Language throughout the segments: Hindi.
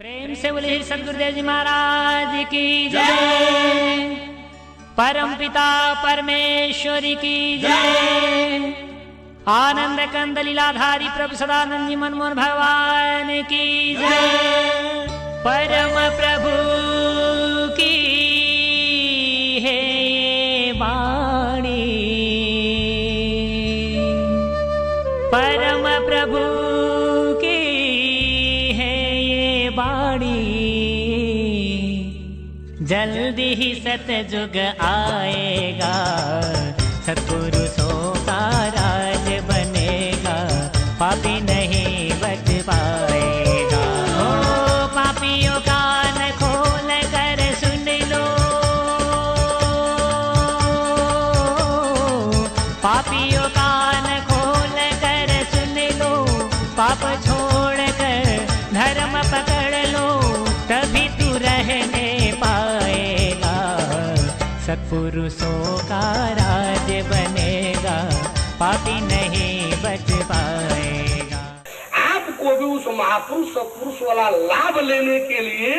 प्रेम से बोले सदगुरुदेव जी महाराज की जय। परम पिता परमेश्वरी की जय। आनंद कंद लीलाधारी प्रभु सदानंद जी मनमोहन भगवान की जय। परम प्रभु की है ये वाणी, परम प्रभु की है ये वाणी। जल्दी ही सतयुग आएगा, सत्पुरुषों का राज बनेगा, पापी नहीं बच पाएगा। ओ पापियों कान खोल कर सुन लो, पापियों कान खोल कर सुन लो, पाप छोड़ कर धर्म पकड़ लो, तभी तू रहने पाएगा, सत्पुरुषों का राज बनेगा, पापी नहीं बच पाएगा। आपको भी उस महापुरुष सत्पुरुष वाला लाभ लेने के लिए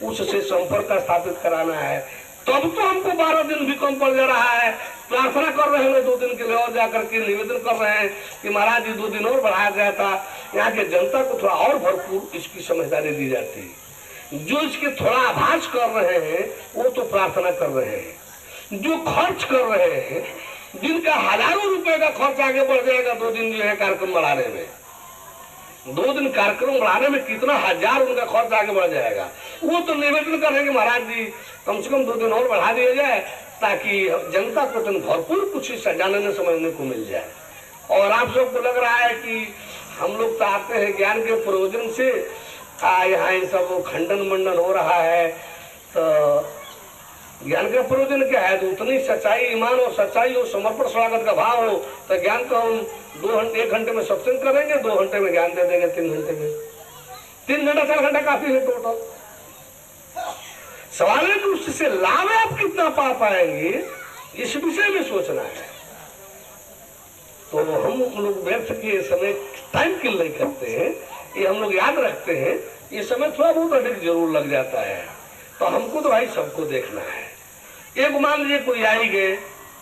उससे संपर्क स्थापित कराना है। तब तो हमको 12 दिन भी कम पड़ जा रहा है। प्रार्थना कर रहे हैं 2 दिन के लिए और जाकर के निवेदन कर रहे हैं कि महाराज जी 2 दिन और बढ़ाया गया था। यहाँ के जनता को थोड़ा और भरपूर इसकी समझदारी दी जाती है। जो इसके थोड़ा आभास कर रहे हैं वो तो प्रार्थना कर रहे हैं, जो खर्च कर रहे हैं, जिनका हजारों रुपए का खर्च आगे बढ़ जाएगा 2 दिन जो है कार्यक्रम बढ़ाने में, 2 दिन कार्यक्रम बढ़ाने में कितना हजार उनका खर्च आगे बढ़ जाएगा। वो तो निवेदन कर रहे हैं कि महाराज जी कम से कम 2 दिन और बढ़ा दिया जाए, ताकि जनता को तो भरपूर कुछ जानने समझने को मिल जाए। और आप सबको लग रहा है कि हम लोग तो आते हैं ज्ञान के प्रयोजन से, यहाँ ये सब खंडन मंडन हो रहा है, तो ज्ञान का प्रयोजन क्या है? तो उतनी सच्चाई, ईमान और सच्चाई और समर्पण स्वागत का भाव हो तो ज्ञान को हम 1 घंटे में सत्संग करेंगे, 2 घंटे में ज्ञान दे देंगे, 3 घंटे में, 3 घंटा 4 घंटा काफी है टोटल। सवाल है कि उससे लाभ आप कितना पा पाएंगे, इस विषय में सोचना है। तो हम लोग व्यर्थ के समय टाइम किल नहीं करते हैं, ये हम लोग याद रखते हैं। ये समय थोड़ा बहुत अधिक जरूर लग जाता है, तो हमको तो भाई सबको देखना है। एक मान लीजिए कोई आई गए,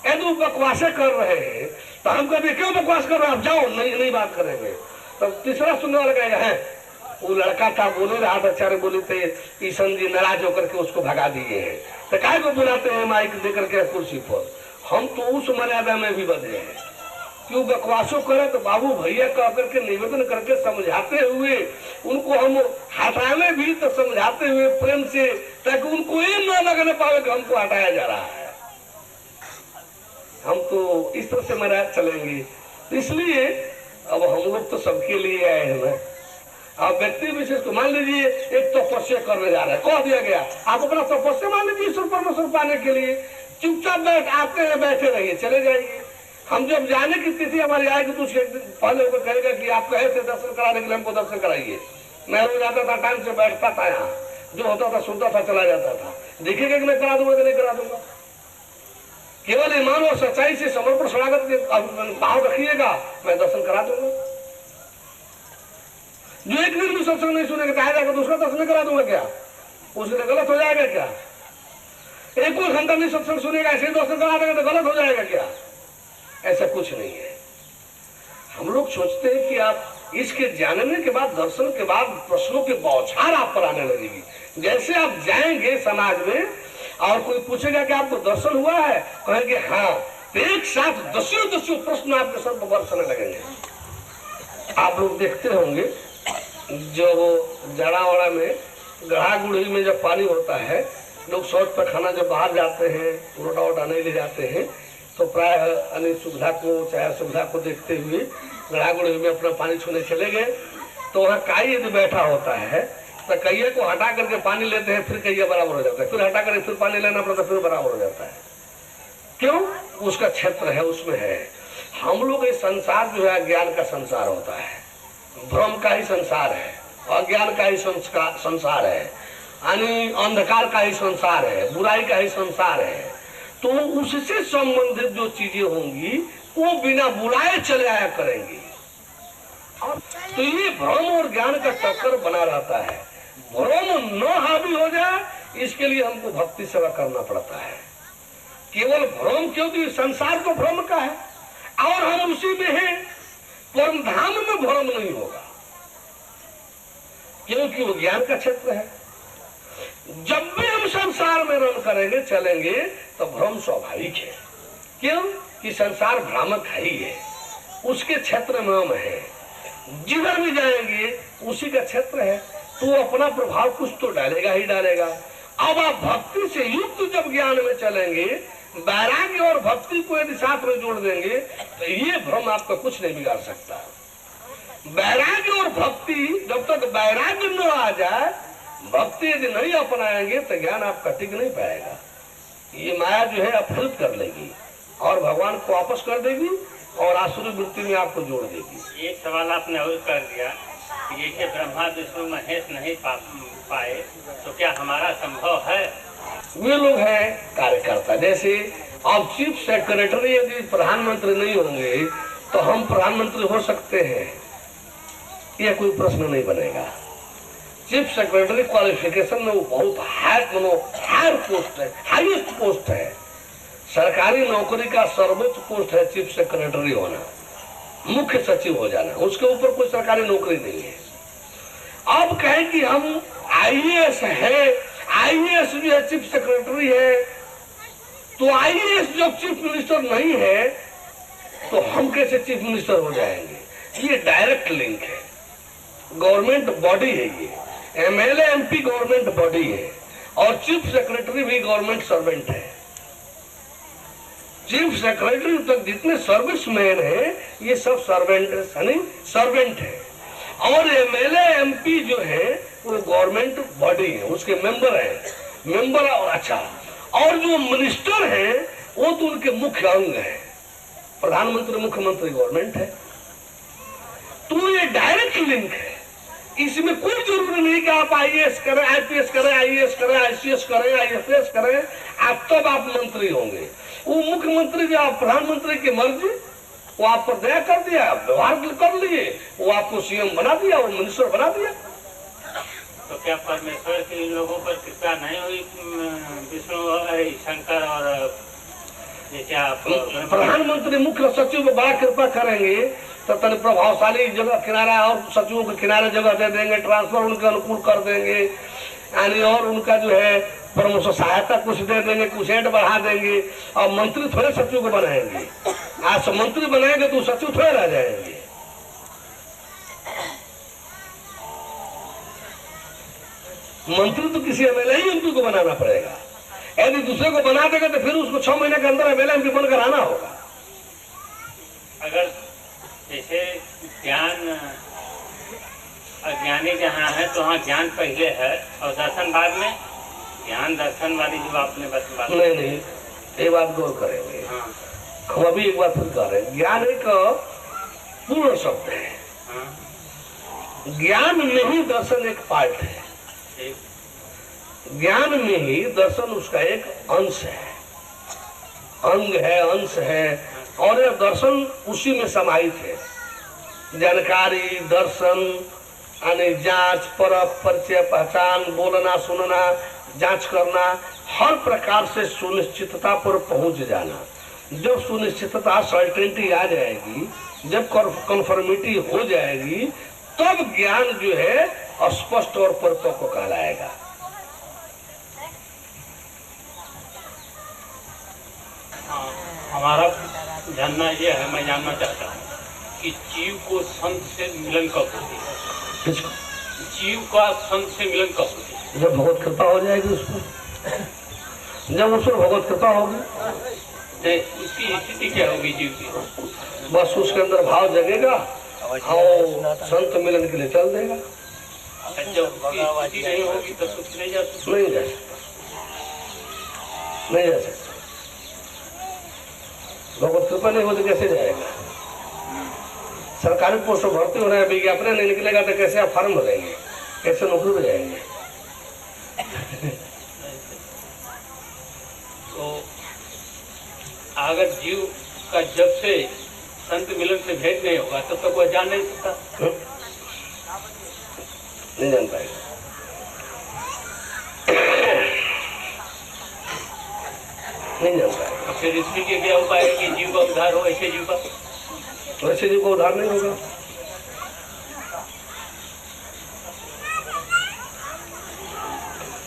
यदि बकवासे कर रहे हैं तो हम कभी क्यों बकवास कर रहे हैं, आप जाओ, नहीं बात करेंगे। तब तीसरा सुनने वाला कहेगा है वो लड़का था, बोले रहा था, बेचारे बोले थे, ईशन जी नाराज होकर के उसको भगा दिए हैं, तो काय को बुलाते हैं माइक दे करके कुर्सी पर। हम तो उस मर्यादा में भी बदले हैं, क्यों बकवासों करे तो बाबू भैया कह करके निवेदन करके समझाते हुए, उनको हम हटाने भी तो समझाते हुए प्रेम से, ताकि उनको ये न लगने पावे कि हमको हटाया जा रहा है। हम तो इस तरह से मर्यादा चलेंगे। इसलिए अब हम लोग तो सबके लिए आए हैं ना। अब व्यक्ति विशेष को मान लीजिए एक तपस्या करने जा रहा है, कह दिया गया आप अपना तपस्या मान लीजिए ईश्वर परमेश्वर पाने के लिए, चुपचाप बैठ आते हैं, बैठे रहिए, चले जाइए। हम जब जाने की तिथि हमारी आएगी तो उसके पहले होकर कहेगा कि आप कहे थे दर्शन कराने के लिए, हमको दर्शन कराइए। मैं रोज आता था, टाइम से बैठता था, यहाँ जो होता था सुनता था, चला जाता था। देखिएगा कि मैं करा दूंगा कि नहीं करा दूंगा। केवल ईमान और सच्चाई से समर्पण स्वागत भाव रखिएगा, मैं दर्शन करा दूंगा। जो एक दिन भी सत्संग नहीं सुनेगा चाहेगा तो उसका दर्शन करा दूंगा क्या? उसके गलत हो जाएगा क्या? 1 घंटा नहीं सत्संग सुनेगा, ऐसे दर्शन करा देगा तो गलत हो जाएगा क्या? ऐसा कुछ नहीं है। हम लोग सोचते हैं कि आप इसके जानने के बाद, दर्शन के बाद प्रश्नों की बौछार आप पर आने लगेगी। जैसे आप जाएंगे समाज में और कोई पूछेगा कि आपको दर्शन हुआ है, कहेंगे हाँ, तो एक साथ 10 प्रश्न आपके सर पर बरसने लगेंगे। आप लोग देखते होंगे जो जड़ावड़ा में गढ़ा गुड़ी में जब पानी होता है, लोग शौच पैखाना जब बाहर जाते हैं, रोटा वोटा नहीं ले जाते हैं, तो प्राय अन्य सुविधा को, चाहे सुविधा को देखते हुए गढ़ा गुड़ी में अपना पानी छूने चले गए। तो वहाँ काई यदि बैठा होता है तो कईये को हटा करके पानी लेते हैं, फिर कईया बराबर हो जाता है, फिर हटा करके फिर पानी लेना पड़ता है, फिर बराबर हो जाता है। क्यों? उसका क्षेत्र है, उसमें है। हम लोग ये संसार जो है ज्ञान का संसार होता है, भ्रम का ही संसार है, अज्ञान का ही संसार है, यानी अंधकार का ही संसार है, बुराई का ही संसार है। तो उससे संबंधित जो चीजें होंगी वो बिना बुलाए चले आया करेंगी। तो ये भ्रम और ज्ञान का चक्कर बना रहता है। भ्रम भ्रम ही हो जाए, इसके लिए हमको भक्ति सेवा करना पड़ता है। केवल भ्रम, क्योंकि संसार तो भ्रम का है और हम उसी में हैं, परम धाम में भ्रम नहीं होगा, क्योंकि वो ज्ञान का क्षेत्र है। जब भी हम संसार में रन करेंगे, चलेंगे, तो भ्रम स्वाभाविक है। क्यों कि संसार भ्रामक है ही है, उसके क्षेत्र में हम है, जिधर भी जाएंगे उसी का क्षेत्र है, तो अपना प्रभाव कुछ तो डालेगा ही डालेगा। अब आप भक्ति से युक्त जब ज्ञान में चलेंगे, वैराग्य और भक्ति को यदि साथ में जोड़ देंगे, तो ये भ्रम आपका कुछ नहीं बिगाड़ सकता। वैराग्य और भक्ति, जब तक वैराग्य न आ जाए, भक्ति यदि नहीं अपनाएंगे, तो ज्ञान आपका टिक नहीं पाएगा। ये माया जो है अपहृत कर लेगी और भगवान को वापस कर देगी और आसुरी वृत्ति में आपको जोड़ देगी। एक सवाल आपने और कर दिया कि जैसे ब्रह्मा विष्णु महेश नहीं पाए, तो क्या हमारा संभव है? वे लोग हैं कार्यकर्ता। जैसे अब चीफ सेक्रेटरी यदि प्रधानमंत्री नहीं होंगे, तो हम प्रधानमंत्री हो सकते हैं? यह कोई प्रश्न नहीं बनेगा। चीफ सेक्रेटरी क्वालिफिकेशन में वो बहुत हायर पोस्ट है, हाईएस्ट पोस्ट है। सरकारी नौकरी का सर्वोच्च पोस्ट है चीफ सेक्रेटरी होना, मुख्य सचिव हो जाना, उसके ऊपर कोई सरकारी नौकरी नहीं है। अब कहें कि हम आईएएस है, आईएएस भी है, चीफ सेक्रेटरी है, तो आईएएस जब चीफ मिनिस्टर नहीं है, तो हम कैसे चीफ मिनिस्टर हो जाएंगे? ये डायरेक्ट लिंक है। गवर्नमेंट बॉडी है ये, एमएलए एमपी गवर्नमेंट बॉडी है, और चीफ सेक्रेटरी भी गवर्नमेंट सर्वेंट है। चीफ सेक्रेटरी तक जितने सर्विसमैन है, ये सब सर्वेंट है, और एमएलए एमपी जो है वो गवर्नमेंट बॉडी है, उसके मेंबर और अच्छा, और जो मिनिस्टर है वो तो उनके मुख्य अंग है। प्रधानमंत्री मुख्यमंत्री गवर्नमेंट है, तो ये डायरेक्ट लिंक है। इसमें कोई जरूरी नहीं कि आप आईएएस करें, आईपीएस करें, आईएएस करें, आईसीएस करें, आईएफएस करें, आप तब आप मंत्री होंगे। वो मुख्यमंत्री जो आप प्रधानमंत्री की मर्जी, वो आप पर दया कर दिया, व्यवहार कर लिए, वो आपको सीएम बना दिया, वो मिनिस्टर बना दिया। तो क्या परमेश्वर के लोगों पर कृपा नहीं हुई? विष्णु शंकर और जैसे आप प्रधानमंत्री मुख्य सचिव को बड़ा कृपा करेंगे, तो तन प्रभावशाली जगह किनारा और सचिवों के किनारे जगह दे देंगे, ट्रांसफर उनके अनुकूल कर देंगे, यानी और उनका जो है प्रमोशन सहायता कुछ दे देंगे, कुछ एड बढ़ा देंगे। और मंत्री थोड़े सचिव को बनाएंगे, आज मंत्री बनाएंगे तो सचिव थोड़े रह जाएंगे। मंत्री तो किसी एमएलए ही एमपी को बनाना पड़ेगा। यदि दूसरे को बना देगा तो फिर उसको 6 महीने के अंदर एमएलए एमपी बनकर आना होगा। अगर जैसे ज्ञान अज्ञानी जहाँ है तो वहाँ ज्ञान पहले है और दर्शन बाद में, ज्ञान दर्शन वाली जो आपने बात नहीं, ये बात गौर करेंगे। हाँ। हम अभी एक बात फिर कर रहे हैं, ज्ञान एक पूर्ण शब्द है। हाँ। ज्ञान में ही दर्शन एक पार्ट है, ज्ञान में ही दर्शन उसका एक अंश है, अंग है, अंश है, और यह दर्शन उसी में समाहित है। जानकारी, दर्शन यानी जांच, परख, परिचय, पहचान, बोलना, सुनना, जांच करना, हर प्रकार से सुनिश्चितता पर पहुंच जाना। जब सुनिश्चितता, सर्टेनिटी आ जाएगी, जब कन्फर्मिटी हो जाएगी, तब ज्ञान जो है स्पष्ट और परिपक्व कहलाएगा। हमारा जानना यह है, मैं जानना चाहता हूँ कि जीव को संत से मिलन कब होती है? जीव का संत से मिलन कब होती है? जब भगवत कृपा हो जाएगी उस पर, जब उस पर भगवत कृपा होगी, उसकी स्थिति क्या होगी जीव की? बस उसके अंदर भाव जगेगा और संत मिलन के लिए चल देगा। जब उसकी स्थिति नहीं होगी तो कुछ नहीं जा सकता। नहीं जा सकता, नहीं जा सकता। भगवत कृपा नहीं हो तो कैसे जाएगा? सरकारी पोस्ट में भर्ती हो रहे हैं, विज्ञापन नहीं निकलेगा तो कैसे आप फॉर्म भरेंगे, कैसे नौकरी पे जाएंगे? तो अगर जीव का जब से संत मिलन से भेद नहीं होगा तब तक वह जान नहीं सकता। नहीं जान पाएगा। नहीं जानता है। फिर इसके लिए क्या उपाय है कि जीव का उद्धार हो, ऐसे जीव का? वैसे जीव को उद्धार नहीं होगा।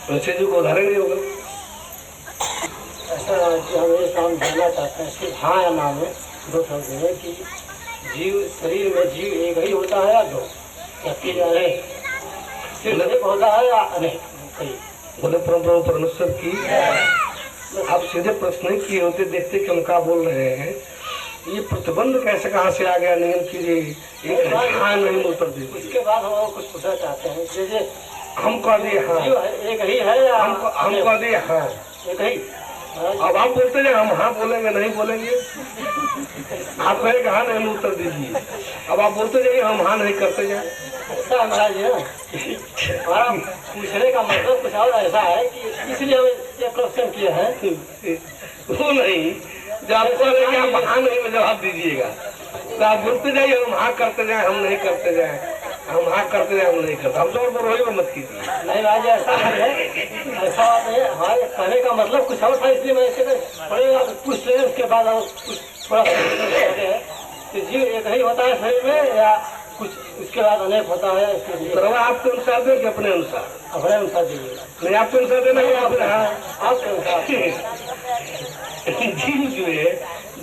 वैसे जीव को उद्धार नहीं होगा। ऐसा कि हम ये काम जानना चाहते हैं, सिर्फ हाँ या ना में दो शब्द है कि जीव, शरीर में जीव एक ही होता है या दो या तीन अनेक, सिर्फ एक होता है या अनेक कई? बोले परम परमेश्वर की आप सीधे प्रश्न नहीं किए होते, देखते कि हम क्या बोल रहे हैं। ये प्रतिबंध कैसे कहाँ से आ गया नियम की एक हाँ नहीं उत्तर दे। उसके बाद हम कुछ पूछना चाहते हैं, जैसे हम कह दिए हाँ, जीव एक ही है या हम कह दिए हाँ, एक ही? अब आप बोलते हैं हम हाँ बोलेंगे नहीं बोलेंगे। आप कहेंगे हाँ नहीं उत्तर दीजिए, अब आप बोलते जाइए हम हाँ नहीं करते जाए। ऐसा महाराज जी ना, हमारा पूछने का मतलब कुछ और ऐसा है कि इसलिए हम ये क्वेश्चन किए हैं। वो नहीं, जब आप कहेंगे आप हाँ नहीं में जवाब दीजिएगा, तो आप बोलते जाइए हम हाँ करते जाए, हम नहीं करते जाए, हम हाँ करते जाए, हम नहीं करते। हम जोर पर वही मत कीजिए। नहीं राज ऐसा नहीं है, ऐसा नहीं है। हमारे कहने का मतलब कुछ और था, इसलिए मैं इसे थोड़े पूछ रहे हैं। उसके बाद हम कुछ थोड़ा कहते हैं कि जीव एक ही होता है शरीर में या कुछ उसके बाद अनेक होता है? तो आपके अनुसार दें कि अपने अनुसार? अपने अनुसार दीजिए। नहीं आपके अनुसार देना है फिर हाँ आपके अनुसार। जीव जो है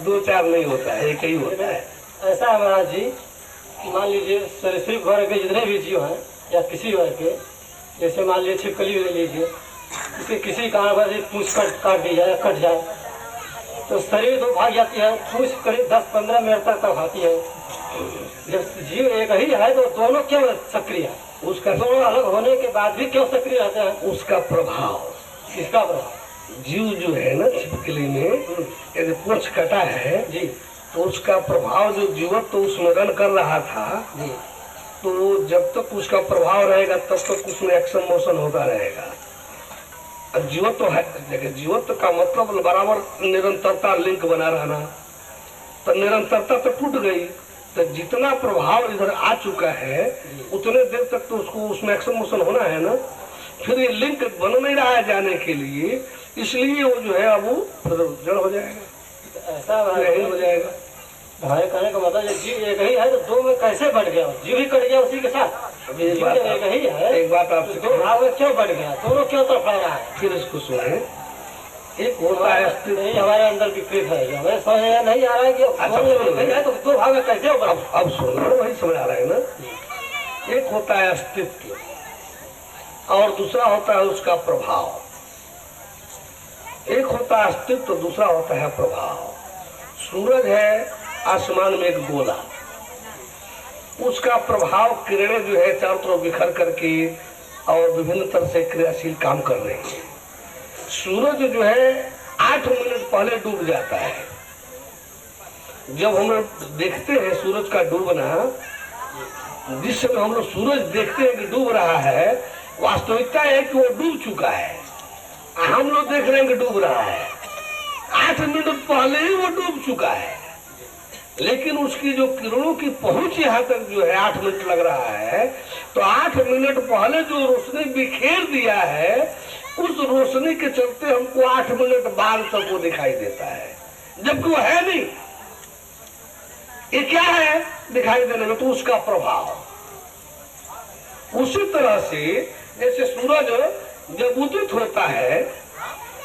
दो चार नहीं होता है, एक ही होता है। ऐसा है महाराज जी, मान लीजिए सरीसृप वर्ग के जितने भी जीव हैं या किसी वर्ग के, जैसे मान लीजिए छिपकली ले लीजिए, इसे किसी कारण पर पूंछ काट दी जाए, कट जाए तो शरीर तो भाग जाती है, पूंछ करीब 10-15 मिनट तक खाती है। जब जीव एक ही है तो दोनों क्यों सक्रिय है? उसका दोनों अलग होने के बाद भी क्यों सक्रिय रहते हैं? उसका प्रभाव। किसका प्रभाव? जीव जो है ना छिपकली में यदि पूंछ कटा है जी, तो उसका प्रभाव जो जीवत तो उसमें रन कर रहा था जी, तो जब तक उसका प्रभाव रहेगा तब तक उसमें एक्शन मोशन होता रहेगा। अब जीवत्व तो है, देखिए जीवत्व का मतलब बराबर निरंतरता लिंक बना रहना, तो निरंतरता तो टूट गई, तो जितना प्रभाव इधर आ चुका है उतने देर तक तो उसको उसमें एक्शन मोशन होना है ना। फिर ये लिंक बन नहीं रहा है जाने के लिए, इसलिए वो जो है अब वो जड़ हो जाएगा, ऐसा हो जाएगा। हमारे कहने का मतलब जीव एक ही है तो दो में कैसे बढ़ गया? जीव ही कट गया उसी के साथ। अब एक जीव बात एक ही है, एक बात आपसे दो भाग में क्यों बढ़ गया? दोनों क्यों तड़फड़ा रहा है? फिर इसको सुने। एक होता है अस्तित्व, नहीं हमारे अंदर विकृत है, हमें समझ में नहीं आ रहा है कि है तो दो भाग में कैसे होगा? अब सुनो, वही समझ आ रहा है ना। एक होता है अस्तित्व और दूसरा होता है उसका प्रभाव। एक होता है अस्तित्व, दूसरा होता है प्रभाव। सूरज है आसमान में एक गोला, उसका प्रभाव किरणें जो है चारों तरफ बिखर करके और विभिन्न तरह से क्रियाशील काम कर रही है। सूरज जो है 8 मिनट पहले डूब जाता है। जब हम लोग देखते हैं सूरज का डूबना, जिस समय हम लोग सूरज देखते हैं कि डूब रहा है, वास्तविकता है कि वो डूब चुका है। हम लोग देख रहे हैं कि डूब रहा है, 8 मिनट पहले ही वो डूब चुका है। लेकिन उसकी जो किरणों की पहुंच यहाँ तक जो है 8 मिनट लग रहा है, तो 8 मिनट पहले जो रोशनी बिखेर दिया है, उस रोशनी के चलते हमको 8 मिनट बाद तक वो दिखाई देता है, जबकि वो है नहीं। ये क्या है दिखाई देने में? तो उसका प्रभाव। उसी तरह से जैसे सूरज जब उदित होता है,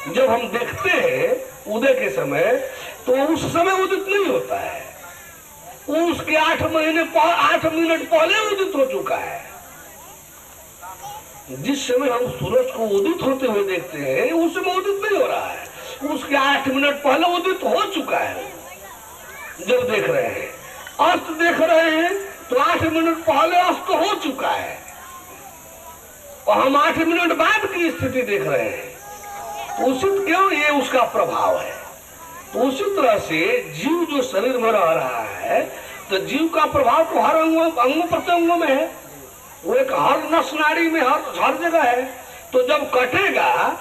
जब हम देखते हैं उदय के समय, तो उस समय उदित नहीं होता है, उसके 8 मिनट पहले उदित हो चुका है। जिस समय हम सूरज को उदित होते हुए देखते हैं, उस समय उदित नहीं हो रहा है, उसके 8 मिनट पहले उदित हो चुका है। जब देख रहे हैं अस्त देख रहे हैं तो 8 मिनट पहले अस्त हो चुका है, और हम 8 मिनट बाद की स्थिति देख रहे हैं। उचित क्यों? ये उसका प्रभाव है। तो उसी तरह से जीव जो शरीर में रह रहा है, तो जीव का प्रभाव तो हर अंगों प्रत्यंगों में है, वो एक हर नस नाड़ी में हर जगह है। तो जब कटेगा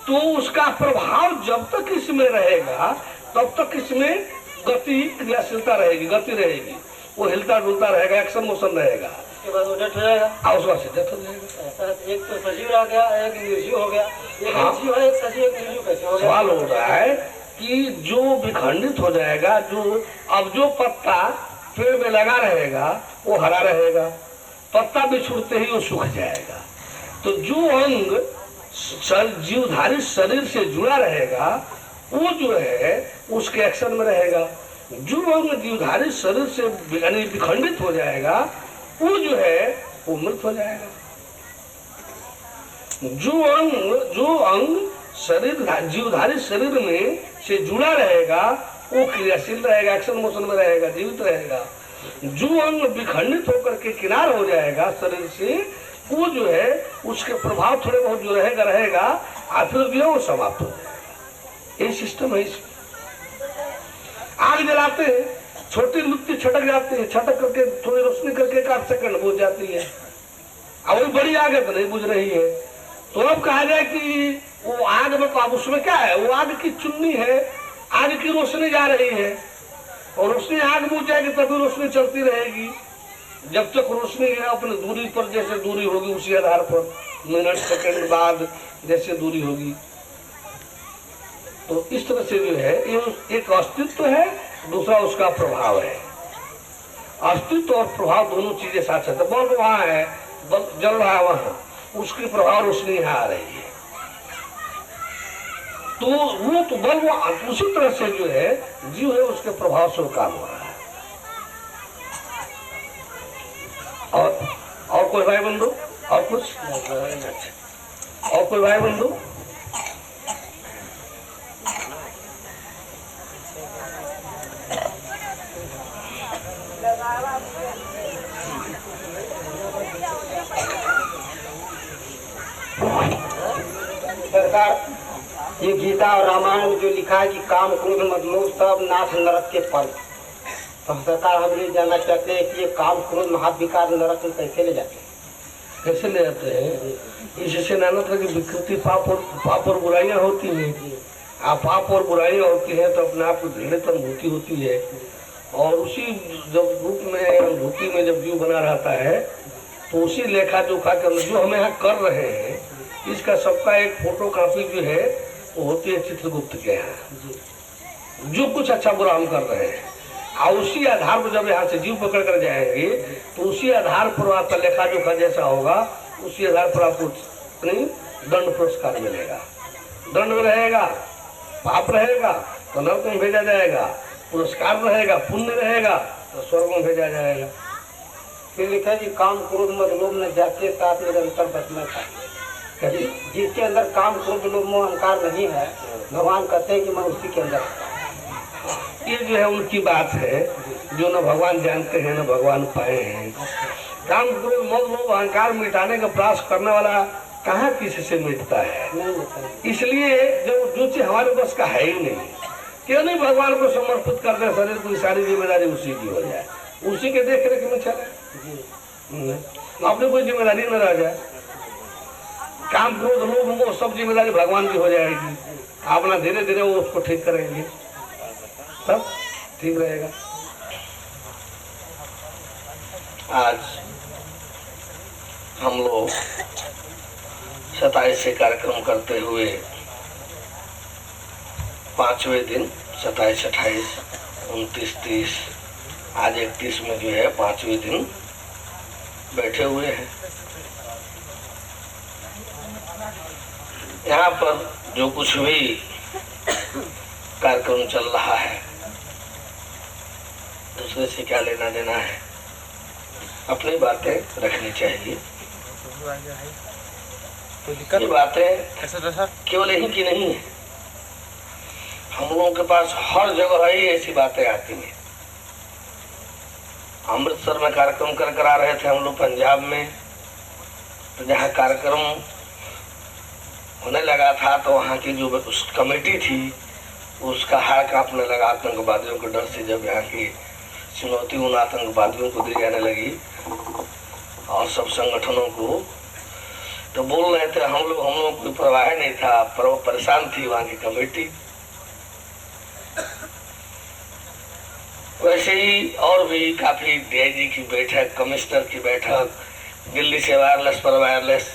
तो उसका प्रभाव जब तक इसमें रहेगा तब तक इसमें गति क्रियाशीलता रहेगी, गति रहेगी, वो हिलता डुलता रहेगा, एक्शन मोशन रहेगा। उसके बाद वो डेथ हो जाएगा, और उसका डेथ हो जाएगा। ऐसा एक तो सजीव रह गया, एक निर्जीव हो गया। एक हाँ। निर्जीव है, एक सजीव, एक निर्जीव कैसे हो गया? सवाल हो रहा है कि जो विखंडित हो जाएगा, जो पत्ता पेड़ में लगा रहेगा वो हरा रहेगा, पत्ता बिछुड़ते ही वो सूख जाएगा। तो जो अंग जीवधारी शरीर से जुड़ा रहेगा वो जो है उसके एक्शन में रहेगा। जो अंग जीवधारी शरीर से यानी विखंडित हो जाएगा वो जो है वो मृत हो जाएगा। जो अंग शरीर जीवधारी शरीर में से जुड़ा रहेगा वो क्रियाशील रहेगा, एक्शन मोशन में रहेगा, जीवित रहेगा। जो अंग विखंडित होकर के किनार हो जाएगा शरीर से वो जो है उसके प्रभाव थोड़े बहुत जो रहेगा और फिर भी वो समाप्त हो जाएगा। ये सिस्टम है। आग जलाते हैं, छोटी लुत्ती छटक जाती है, छटक करके थोड़ी रोशनी करके 1 सेकंड बुझ जाती है। अब वो बड़ी आग है तो नहीं बुझ रही है। तो अब कहा जाए कि वो आग में, तो अब उसमें क्या है, वो आग की चुन्नी है, आग की रोशनी जा रही है और रोशनी आग बुझ जाएगी तभी रोशनी चलती रहेगी। जब तक रोशनी है अपनी दूरी पर जैसे दूरी होगी उसी आधार पर मिनट सेकंड बाद जैसे दूरी होगी। तो इस तरह से जो है ये एक अस्तित्व है, दूसरा उसका प्रभाव है। अस्तित्व और प्रभाव दोनों चीजें साथ साथ। बल्ब वहां है, जल रहा है वहां, उसकी प्रभाव रोशनी यहाँ आ रही है। तो वो तो बल्ब उसी तरह से जो है जीव है उसके प्रभाव से काम हो रहा है। और कोई भाई बंधु और कुछ? और कोई भाई बंधु? सरकार, ये गीता और रामायण में जो लिखा है कि काम क्रोध मद लोभ सब नाश नरक के फल, तो सरकार हम ये जानना चाहते हैं कि ये काम क्रोध महाविकार नरक में कैसे ले जाते हैं? कैसे ले जाते हैं? इससे नाना तरह की विकृति पाप और बुराइयां होती हैं। आप पाप और बुराइयां होती हैं तो अपने आप को दृढ़ अनुभूति होती है और उसी जब रूप में अनुभूति में जब जीव बना रहता है तो उसी लेखा जोखा के जो हम यहाँ कर रहे हैं इसका सबका एक फोटो कॉपी जो है वो होती है चित्रगुप्त के यहाँ। जो कुछ अच्छा बुरा हम कर रहे हैं और उसी आधार पर जब यहाँ से जीव पकड़ कर जाएंगे तो उसी आधार पर आपका लेखा जोखा जैसा होगा उसी आधार पर आपको दंड पुरस्कार मिलेगा। दंड में रहेगा, पाप रहेगा तो नरक में भेजा जाएगा, पुरस्कार रहेगा, पुण्य रहेगा तो स्वर्ग में भेजा जाएगा। फिर लिखा है कि काम क्रोध मद लोभ न जाते साथ निरंतर बचना चाहिए। जिसके अंदर काम क्रोध लोभ मोह अहंकार नहीं है, भगवान कहते हैं कि मैं उसी के अंदर। ये जो है उनकी बात है जो न भगवान जानते हैं न भगवान पाए हैं। काम क्रोध मद लोभ अहंकार मिटाने का प्रयास करने वाला कहाँ किसी से मिटता है? इसलिए जो चीज हमारे बस का है ही नहीं, क्यों नहीं भगवान को समर्पित कर दे शरीर की सारी जिम्मेदारी उसी की हो जाए, उसी के देख रेख में चले, अपनी कोई जिम्मेदारी न रह जाए। काम क्रोध लोभ मोह सब जिम्मेदारी भगवान की हो जाएगी, अपना धीरे धीरे वो उसको ठीक करेंगे, सब ठीक रहेगा। आज हम लोग 27 से कार्यक्रम करते हुए 5वें दिन 27, 28, 29, 30 आज 31 में जो है 5वें दिन बैठे हुए हैं। यहाँ पर जो कुछ भी कार्यक्रम चल रहा है दूसरे से क्या लेना देना है, अपनी बातें रखनी चाहिए। ये बातें केवल यही की नहीं है, हम लोगों के पास हर जगह ही ऐसी बातें आती हैं। अमृतसर में कार्यक्रम कर आ रहे थे हम लोग पंजाब में, तो जहाँ कार्यक्रम होने लगा था तो वहाँ की जो उस कमेटी थी उसका हाथ कांपने लगा आतंकवादियों के डर से। जब यहाँ की चुनौती उन आतंकवादियों को दी जाने लगी और सब संगठनों को, तो बोल रहे थे हम लोग कोई परवाह नहीं था, परेशान थी वहाँ की कमेटी। वैसे ही और भी काफी डीआईजी की बैठक, कमिश्नर की बैठक, दिल्ली से वायरलेस पर वायरलेस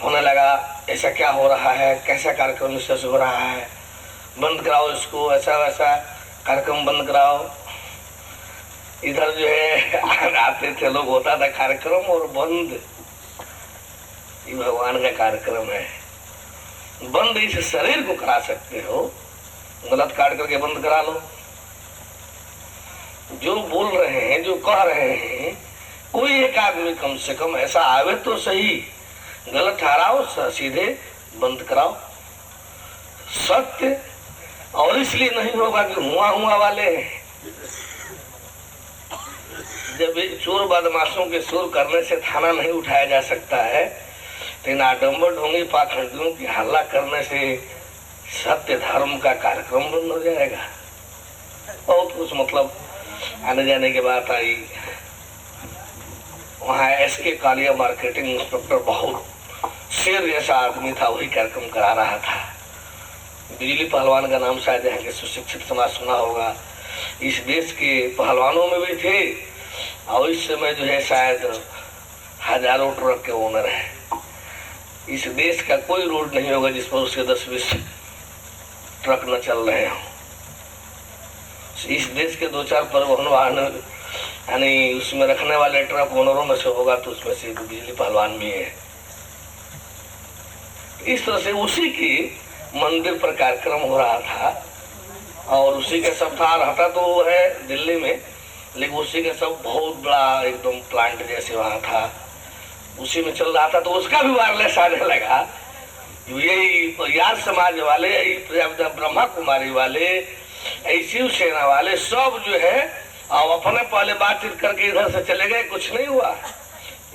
होने लगा। ऐसा क्या हो रहा है, कैसा कार्यक्रम इससे हो रहा है, बंद कराओ इसको, ऐसा वैसा कार्यक्रम बंद कराओ। इधर जो है आते थे लोग, होता था कार्यक्रम और बंद, ये भगवान का कार्यक्रम है। बंद इस शरीर को करा सकते हो, गलत काट करके बंद करा लो। जो बोल रहे हैं, जो कह रहे हैं, कोई एक आदमी कम से कम ऐसा आवे तो सही, गलत ठहराओ, सीधे बंद कराओ। सत्य और इसलिए नहीं होगा कि हुआ वाले हैं। जब एक चोर बदमाशों के शोर करने से थाना नहीं उठाया जा सकता है, तो इन आडम्बर ढोंगी पाखंडियों की हल्ला करने से सत्य धर्म का कार्यक्रम बंद हो जाएगा। बहुत कुछ मतलब आने जाने के बाद आई। वहाँ एसके कालिया मार्केटिंग इंस्पेक्टर बहुत शेर जैसा आदमी था, वही कार्यक्रम करा रहा था। बिजली पहलवान का नाम शायद यहाँ के सुशिक्षित समाज सुना होगा। इस देश के पहलवानों में भी थे और इस समय जो है शायद हजारों ट्रक के ओनर हैं। इस देश का कोई रोड नहीं होगा जिस पर उसके 10-20 ट्रक न चल रहे हो। इस देश के 2-4 परिवहन वाहन यानी उसमें रखने वाले ट्रक ओनरों में से होगा, तो उसमें से बिजली पहलवान भी है। इस तरह से उसी की मंदिर पर कार्यक्रम हो रहा था और उसी का सब था। रहता तो वो है दिल्ली में, लेकिन उसी का सब बहुत बड़ा एकदम प्लांट जैसे वहाँ था, उसी में चल रहा था। तो उसका भी वायरलेस आने लगा। यही यार समाज वाले, ब्रह्मा कुमारी वाले, शिवसेना वाले सब जो है और अपने पहले बातचीत करके इधर से चले गए, कुछ नहीं हुआ।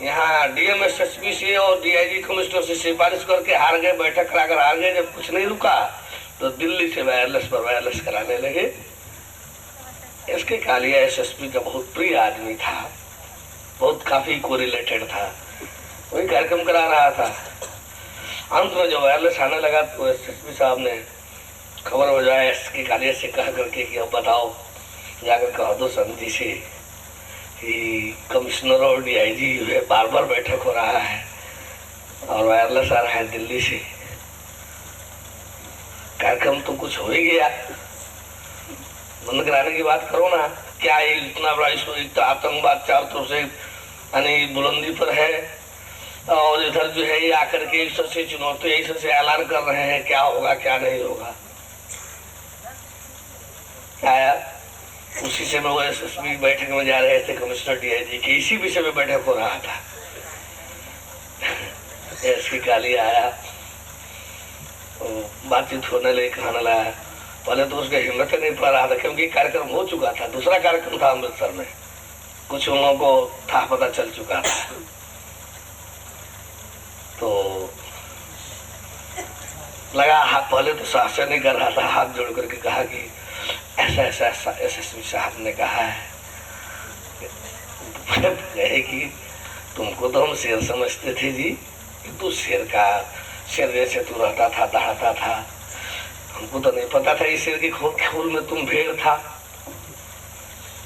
यहाँ डीएमएसएसपी से और डीआईजी कमिश्नर से सिफारिश करके हार गए, बैठक कराकर हार गए। जब कुछ नहीं रुका तो दिल्ली से वायरलेस पर वायरलेस कराने लगे। इसके कालिया एसएसपी का बहुत प्रिय आदमी था, बहुत काफी कोरिलेटेड था, वही कार्यक्रम करा रहा था। अंत में जब वायरलेस आने लगा तो एसएसपी साहब ने खबर हो जाए इसके कालिया से कह करके कि अब बताओ, जाकर कह दो संधि से कि कमिश्नर और डीआईजी जो है बार बैठक हो रहा है और वायरलेस आ रहा है दिल्ली से। कार्यक्रम तो कुछ हो ही गया, बंद कराने की बात करो ना। क्या इतना बड़ा इसको एक तो आतंकवाद चारों तरफ से यानी बुलंदी पर है और इधर जो है ये आकर के एक से चुनौती ऐसे से ऐलान कर रहे हैं क्या होगा क्या नहीं होगा। आया उसी से वो एसएसपी बैठक में जा रहे थे, कमिश्नर डीआईजी की इसी विषय में बैठक हो रहा था। एसपी काली आया, बातचीत होने लगे, कहने लगा। पहले तो उसका हिम्मत नहीं पड़ रहा था क्योंकि कार्यक्रम हो चुका था, दूसरा कार्यक्रम था अमृतसर में, कुछ लोगों को था पता चल चुका था। तो लगा हाथ, पहले तो साहस नहीं कर रहा था, हाथ जोड़ करके कहा कि ऐसा एसएसपी साहब ने कहा है कि तुमको तो हम शेर समझते थे जी, तू शेर जैसे तू रहता था, दहाड़ता था, हमको तो नहीं पता था इस शेर की खोल में तुम भेड़ था।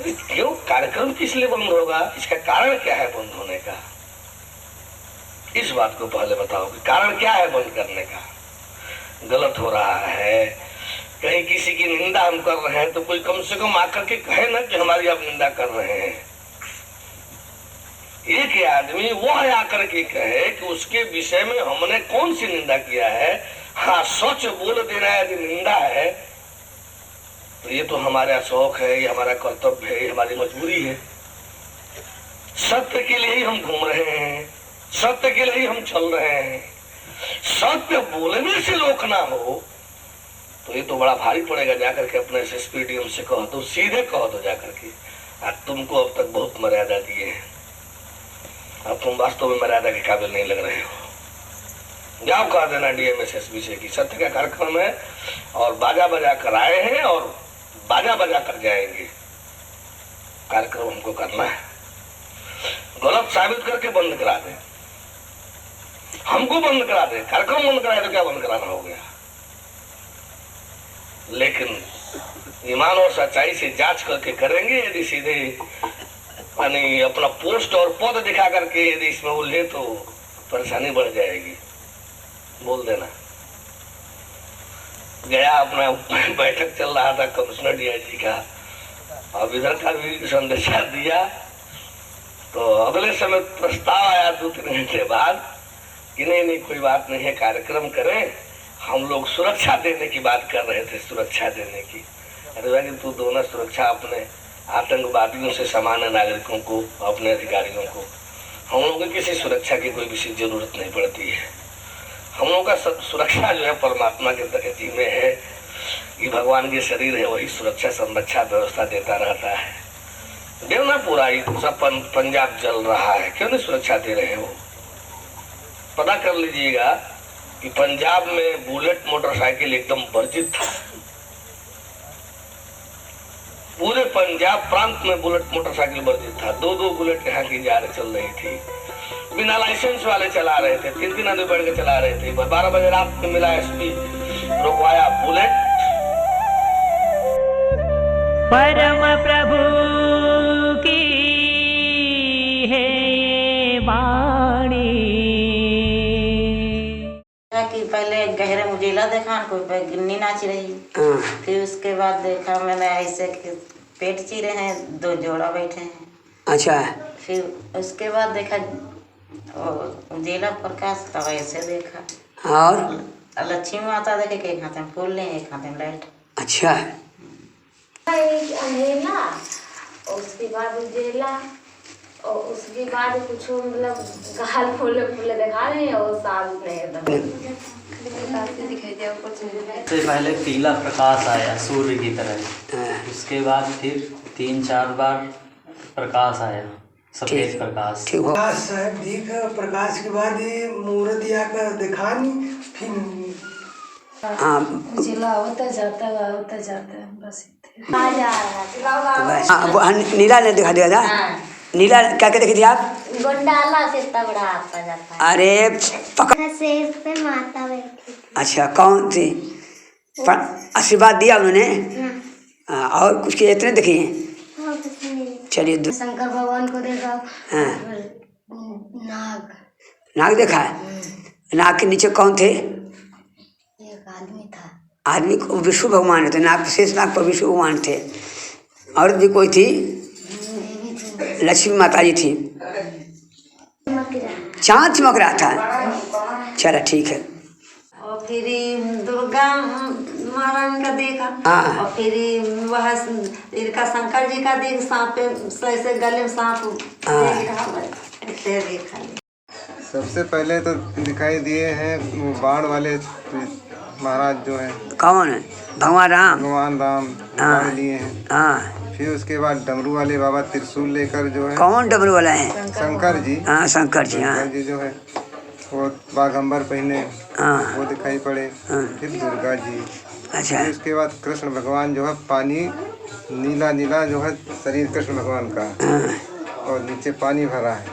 क्यों कार्यक्रम किस लिए बंद होगा, इसका कारण क्या है बंद होने का, इस बात को पहले बताओ कि कारण क्या है बंद करने का। गलत हो रहा है, कहीं किसी की निंदा हम कर रहे हैं तो कोई कम से कम आकर के कहे ना कि हमारी आप निंदा कर रहे हैं। एक आदमी वो है आकर के कहे कि उसके विषय में हमने कौन सी निंदा किया है। हाँ, सच बोल देना यदि निंदा है तो ये तो हमारा शौक है, ये हमारा कर्तव्य है, ये हमारी मजबूरी है। सत्य के लिए ही हम घूम रहे हैं, सत्य के लिए ही हम चल रहे हैं। सत्य बोलने से रोकना हो तो ये तो बड़ा भारी पड़ेगा। जाकर के अपने एसएसपी डीएम से कह दो, सीधे कह दो जाकर के, तुमको अब तक बहुत मर्यादा दिए हैं, अब तुम वास्तव में मर्यादा के काबिल नहीं लग रहे हो। जाओ कह देना डीएम एसएसपी से कि सत्य का कार्यक्रम है और बाजा बजा कर आए हैं और बाजा बजा कर जाएंगे, कार्यक्रम हमको करना है। गलत साबित करके बंद करा दे, हमको बंद करा दे, कार्यक्रम बंद कराए तो क्या बंद कराना हो गया। लेकिन ईमान और सच्चाई से जांच करके करेंगे। यदि सीधे यानी अपना पोस्ट और पद दिखा करके यदि इसमें उलझे तो परेशानी बढ़ जाएगी, बोल देना। गया, अपना बैठक चल रहा था कमिश्नर डीआईजी का, अब इधर का भी संदेशा दिया। तो अगले समय प्रस्ताव आया 2-3 घंटे बाद कि नहीं कोई बात नहीं है, कार्यक्रम करें। हम लोग सुरक्षा देने की बात कर रहे थे, सुरक्षा देने की। अरे भाई तू दोनों सुरक्षा अपने आतंकवादियों से सामान्य नागरिकों को, अपने अधिकारियों को, हम लोगों को किसी सुरक्षा की कोई विशेष जरूरत नहीं पड़ती है। हम लोगों का सुरक्षा जो है परमात्मा के तहत में है, ये भगवान के शरीर है, वही सुरक्षा संरक्षा व्यवस्था देता रहता है। देखना पूरा सब पंजाब जल रहा है, क्यों नहीं सुरक्षा दे रहे हो? पता कर लीजिएगा कि पंजाब में बुलेट मोटरसाइकिल एकदम वर्जित था। पूरे पंजाब प्रांत में बुलेट मोटरसाइकिल वर्जित था। 2-2 बुलेट यहाँ की जा चल रही थी, बिना लाइसेंस वाले चला रहे थे, 3-3 आदमी बैठ के चला रहे थे। 12 बजे रात में मिला एसपी, रुकवाया बुलेट। परम प्रभु की है ये वाणी। कि पहले गहरे मुझेला देखा, कोई गिन्नी नाच रही, फिर उसके बाद देखा मैंने ऐसे पेट चीरे हैं, 2 जोड़ा बैठे हैं। अच्छा। फिर उसके बाद देखा उजेला प्रकाश, तब ऐसे देखा। और लक्ष्मी माता देखे कि एक हाथ में फूल लें, एक हाथ में लाइट। अच्छा। अंधेला, उसके बाद उजेला, और उसके बाद कुछ मतलब गाल फूले फूले दिखा रहे हैं, और साथ में एकदम दिखाई दिया। सबसे पहले पीला प्रकाश आया सूर्य की तरह, उसके बाद फिर 3-4 बार प्रकाश आया, सफेद प्रकाश। प्रकाश साहब दिख, प्रकाश के बाद ये मूर्ति आकर दिखा नहीं, फिर जिला होता जाता बस नीला ने दिखा दिया था। नीला क्या क्या देखी थी आप? गोंडाला से तबड़ा आता जाता है। अरे शेर पे माता बैठी। अच्छा, कौन थी? आशीर्वाद दिया उन्होंने। और कुछ के इतने देखे हैं? चलिए। शंकर भगवान को देखा। नाग देखा है। नाग के नीचे कौन थे? एक आदमी था। आदमी को विष्णु भगवान थे, नाग शेष नाग पर विष्णु भगवान थे। और भी कोई थी? लक्ष्मी माता जी थी। चाँद चमक रहा था। चलो ठीक है। और फिर दुर्गा महारानी का देखा। और फिर वह इनका शंकर जी का देख, सांप पे ऐसे गले में सांप देखा। सबसे पहले तो दिखाई दिए हैं वो बाण वाले महाराज जो है। कौन है? भगवान राम बाण लिए हैं। फिर उसके बाद डमरू वाले बाबा त्रिशूल लेकर जो है। कौन डमरू वाला है? शंकर जी। शंकर जी। शंकर जी जो है वो बाघंबर पहने, वो दिखाई पड़े। फिर दुर्गा जी। अच्छा। फिर उसके बाद कृष्ण भगवान जो है, पानी नीला नीला जो है शरीर कृष्ण भगवान का, और नीचे पानी भरा है,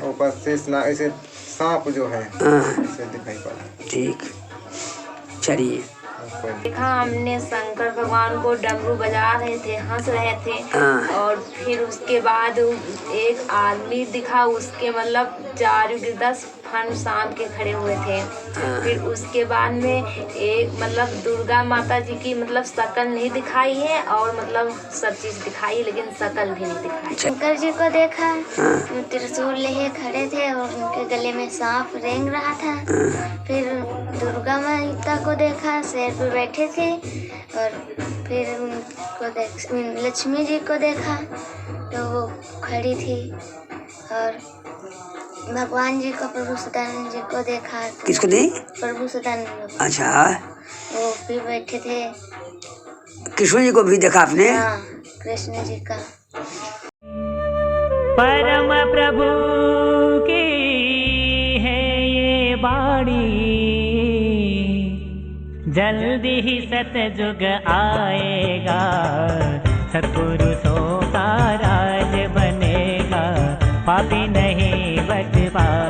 ऊपर से ऐसे सांप जो है ऐसे दिखाई पड़ा। ठीक, चलिए। देखा हमने शंकर भगवान को डमरू बजा रहे थे, हंस रहे थे। और फिर उसके बाद एक आदमी दिखा, उसके मतलब 4-10 फन शाम के खड़े हुए थे। फिर उसके बाद में एक मतलब दुर्गा माता जी की मतलब शकल नहीं दिखाई है, और मतलब सब चीज दिखाई, लेकिन शकल भी नहीं दिखाई। शंकर जी को देखा, त्रिशूल लिए खड़े थे और उनके गले में सांप रेंग रहा था। फिर दुर्गा माता को देखा, शेर पे बैठे थे। और फिर उनको लक्ष्मी जी को देखा तो वो खड़ी थी। और भगवान जी को, प्रभु सदानंद जी को देखा। किसको दी? प्रभु सदानंद। अच्छा। वो भी बैठे थे। कृष्ण जी को भी देखा आपने? हाँ, कृष्ण जी का। परम प्रभु की है ये वाणी, जल्दी ही सतयुग आएगा, सत्पुरुषों का राज बनेगा, पापी नहीं बच पाएगा।